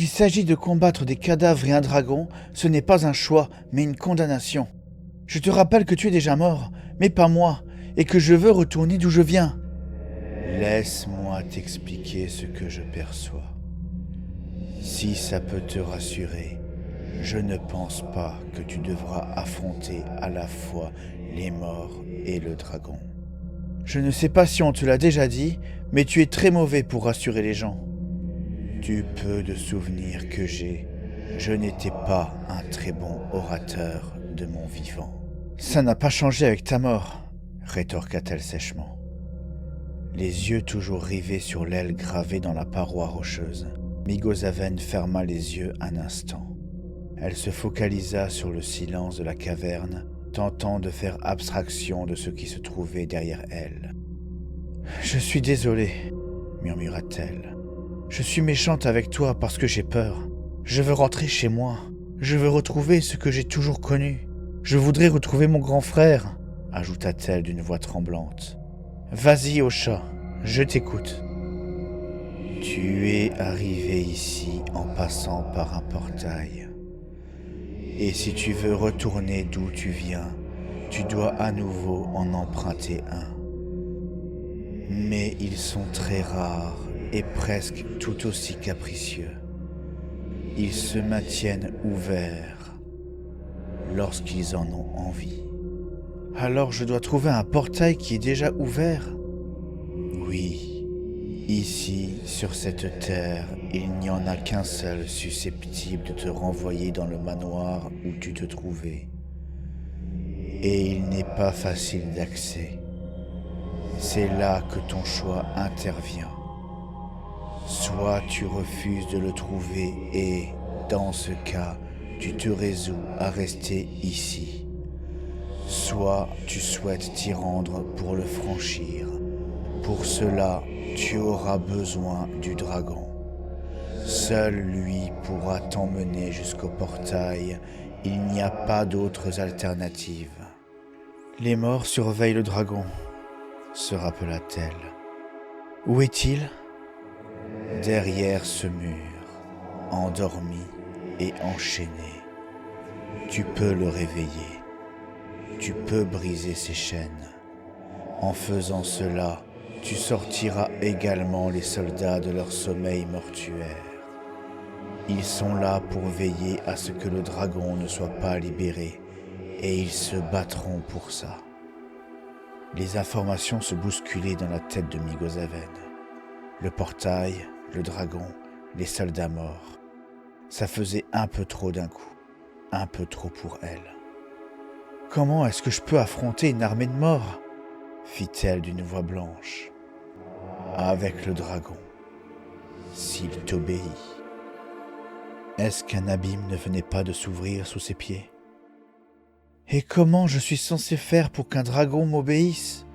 il s'agit de combattre des cadavres et un dragon, ce n'est pas un choix, mais une condamnation. Je te rappelle que tu es déjà mort, mais pas moi, et que je veux retourner d'où je viens. Laisse-moi t'expliquer ce que je perçois. Si ça peut te rassurer, je ne pense pas que tu devras affronter à la fois les morts et le dragon. Je ne sais pas si on te l'a déjà dit, mais tu es très mauvais pour rassurer les gens. Du peu de souvenirs que j'ai, je n'étais pas un très bon orateur de mon vivant. Ça n'a pas changé avec ta mort, rétorqua-t-elle sèchement. Les yeux toujours rivés sur l'aile gravée dans la paroi rocheuse, Migosaven ferma les yeux un instant. Elle se focalisa sur le silence de la caverne, tentant de faire abstraction de ce qui se trouvait derrière elle. « Je suis désolée, murmura-t-elle. Je suis méchante avec toi parce que j'ai peur. Je veux rentrer chez moi. Je veux retrouver ce que j'ai toujours connu. Je voudrais retrouver mon grand frère, ajouta-t-elle d'une voix tremblante. Vas-y, Ocha, je t'écoute. Tu es arrivé ici en passant par un portail. Et si tu veux retourner d'où tu viens, tu dois à nouveau en emprunter un. Mais ils sont très rares et presque tout aussi capricieux. Ils se maintiennent ouverts lorsqu'ils en ont envie. Alors je dois trouver un portail qui est déjà ouvert? Oui, ici, sur cette terre, il n'y en a qu'un seul susceptible de te renvoyer dans le manoir où tu te trouvais. Et il n'est pas facile d'accès. C'est là que ton choix intervient. Soit tu refuses de le trouver et, dans ce cas, tu te résous à rester ici. Soit tu souhaites t'y rendre pour le franchir. Pour cela, tu auras besoin du dragon. Seul lui pourra t'emmener jusqu'au portail. Il n'y a pas d'autres alternatives. Les morts surveillent le dragon, se rappela-t-elle. Où est-il? Derrière ce mur, endormi et enchaîné. Tu peux le réveiller. Tu peux briser ses chaînes. En faisant cela, tu sortiras également les soldats de leur sommeil mortuaire. Ils sont là pour veiller à ce que le dragon ne soit pas libéré, et ils se battront pour ça. Les informations se bousculaient dans la tête de Migosaven. Le portail, le dragon, les soldats morts. Ça faisait un peu trop d'un coup, un peu trop pour elle. « Comment est-ce que je peux affronter une armée de morts ?» fit-elle d'une voix blanche. « Avec le dragon, s'il t'obéit. » Est-ce qu'un abîme ne venait pas de s'ouvrir sous ses pieds? Et comment je suis censé faire pour qu'un dragon m'obéisse?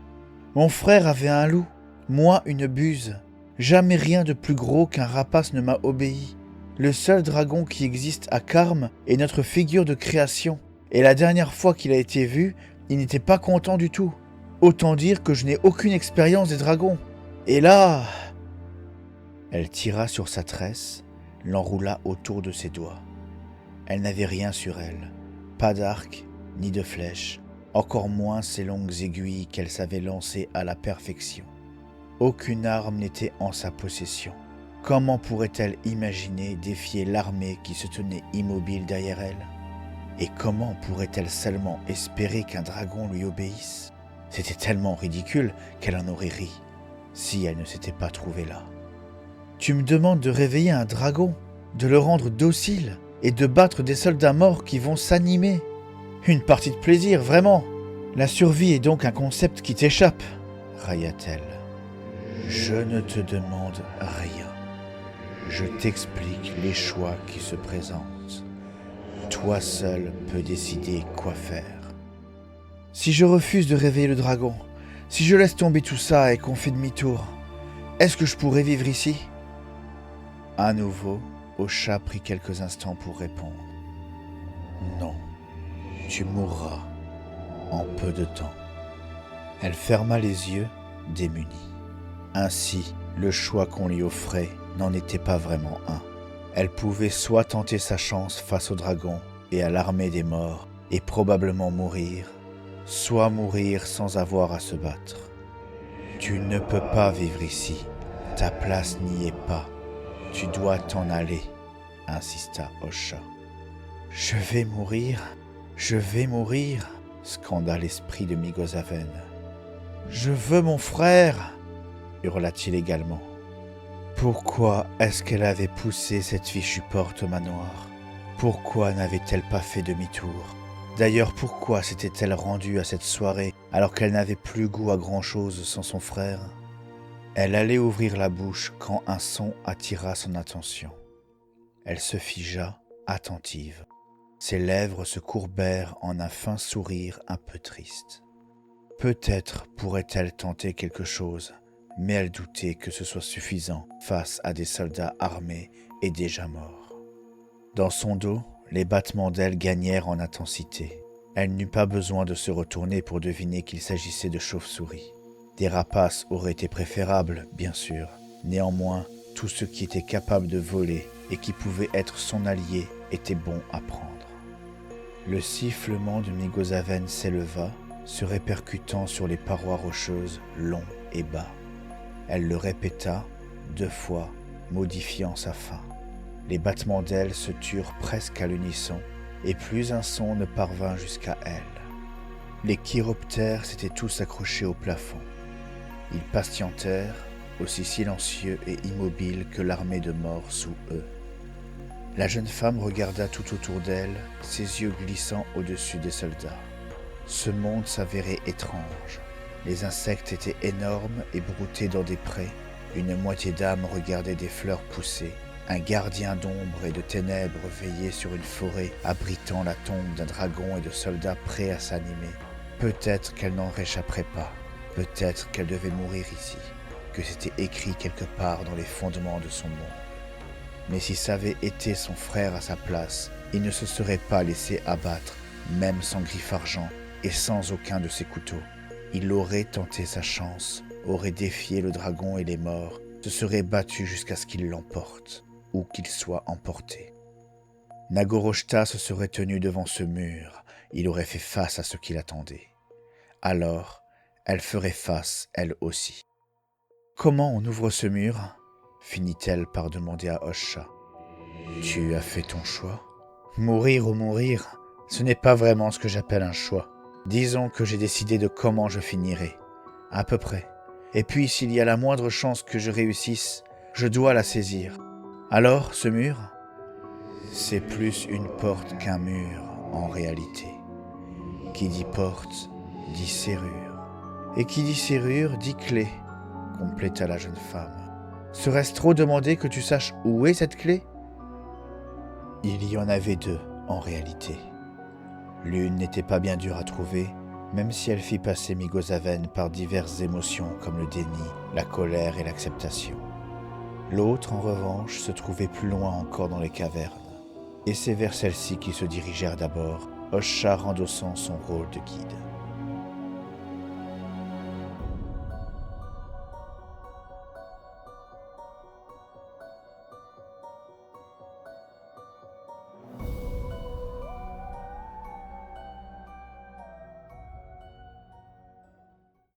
Mon frère avait un loup, moi une buse. Jamais rien de plus gros qu'un rapace ne m'a obéi. Le seul dragon qui existe à Karm est notre figure de création. Et la dernière fois qu'il a été vu, il n'était pas content du tout. Autant dire que je n'ai aucune expérience des dragons. Et là... Elle tira sur sa tresse, l'enroula autour de ses doigts. Elle n'avait rien sur elle, pas d'arc, ni de flèche, encore moins ces longues aiguilles qu'elle savait lancer à la perfection. Aucune arme n'était en sa possession. Comment pourrait-elle imaginer défier l'armée qui se tenait immobile derrière elle? Et comment pourrait-elle seulement espérer qu'un dragon lui obéisse? C'était tellement ridicule qu'elle en aurait ri, si elle ne s'était pas trouvée là. Tu me demandes de réveiller un dragon, de le rendre docile et de battre des soldats morts qui vont s'animer. Une partie de plaisir, vraiment. La survie est donc un concept qui t'échappe, railla-t-elle. Je ne te demande rien. Je t'explique les choix qui se présentent. Toi seul peux décider quoi faire. Si je refuse de réveiller le dragon, si je laisse tomber tout ça et qu'on fait demi-tour, est-ce que je pourrais vivre ici? À nouveau, Ocha prit quelques instants pour répondre. Non, tu mourras en peu de temps. Elle ferma les yeux, démunie. Ainsi, le choix qu'on lui offrait n'en était pas vraiment un. Elle pouvait soit tenter sa chance face au dragon et à l'armée des morts et probablement mourir, soit mourir sans avoir à se battre. Tu ne peux pas vivre ici, ta place n'y est pas, tu dois t'en aller, insista Osha. Je vais mourir, scanda l'esprit de Migozaven. Je veux mon frère, hurla-t-il également. Pourquoi est-ce qu'elle avait poussé cette fichue porte au manoir? Pourquoi n'avait-elle pas fait demi-tour? D'ailleurs, pourquoi s'était-elle rendue à cette soirée alors qu'elle n'avait plus goût à grand-chose sans son frère? Elle allait ouvrir la bouche quand un son attira son attention. Elle se figea, attentive. Ses lèvres se courbèrent en un fin sourire un peu triste. Peut-être pourrait-elle tenter quelque chose, mais elle doutait que ce soit suffisant face à des soldats armés et déjà morts. Dans son dos, les battements d'ailes gagnèrent en intensité. Elle n'eut pas besoin de se retourner pour deviner qu'il s'agissait de chauves-souris. Des rapaces auraient été préférables, bien sûr. Néanmoins, tout ce qui était capable de voler et qui pouvait être son allié était bon à prendre. Le sifflement de Migozaven s'éleva, se répercutant sur les parois rocheuses, long et bas. Elle le répéta 2 fois, modifiant sa fin. Les battements d'ailes se turent presque à l'unisson, et plus un son ne parvint jusqu'à elle. Les chiroptères s'étaient tous accrochés au plafond. Ils patientèrent, aussi silencieux et immobiles que l'armée de morts sous eux. La jeune femme regarda tout autour d'elle, ses yeux glissant au-dessus des soldats. Ce monde s'avérait étrange. Les insectes étaient énormes et broutés dans des prés. Une moitié d'âme regardait des fleurs pousser. Un gardien d'ombre et de ténèbres veillait sur une forêt abritant la tombe d'un dragon et de soldats prêts à s'animer. Peut-être qu'elle n'en réchapperait pas. Peut-être qu'elle devait mourir ici, que c'était écrit quelque part dans les fondements de son monde. Mais si ça avait été son frère à sa place, il ne se serait pas laissé abattre, même sans griffe argent et sans aucun de ses couteaux. Il aurait tenté sa chance, aurait défié le dragon et les morts, se serait battu jusqu'à ce qu'il l'emporte, ou qu'il soit emporté. Nagoroshta se serait tenu devant ce mur, il aurait fait face à ce qui l'attendait. Alors, elle ferait face, elle aussi. « Comment on ouvre ce mur ?» finit-elle par demander à Osha. « Tu as fait ton choix. Mourir ou mourir, ce n'est pas vraiment ce que j'appelle un choix. Disons que j'ai décidé de comment je finirai, à peu près. Et puis s'il y a la moindre chance que je réussisse, je dois la saisir. Alors, ce mur, c'est plus une porte qu'un mur en réalité. Qui dit porte, dit serrure. Et qui dit serrure, dit clé, compléta la jeune femme. Serait-ce trop demander que tu saches où est cette clé ? Il y en avait 2, en réalité. L'une n'était pas bien dure à trouver, même si elle fit passer Migozaven par diverses émotions comme le déni, la colère et l'acceptation. L'autre, en revanche, se trouvait plus loin encore dans les cavernes, et c'est vers celle-ci qu'ils se dirigèrent d'abord, Osha endossant son rôle de guide.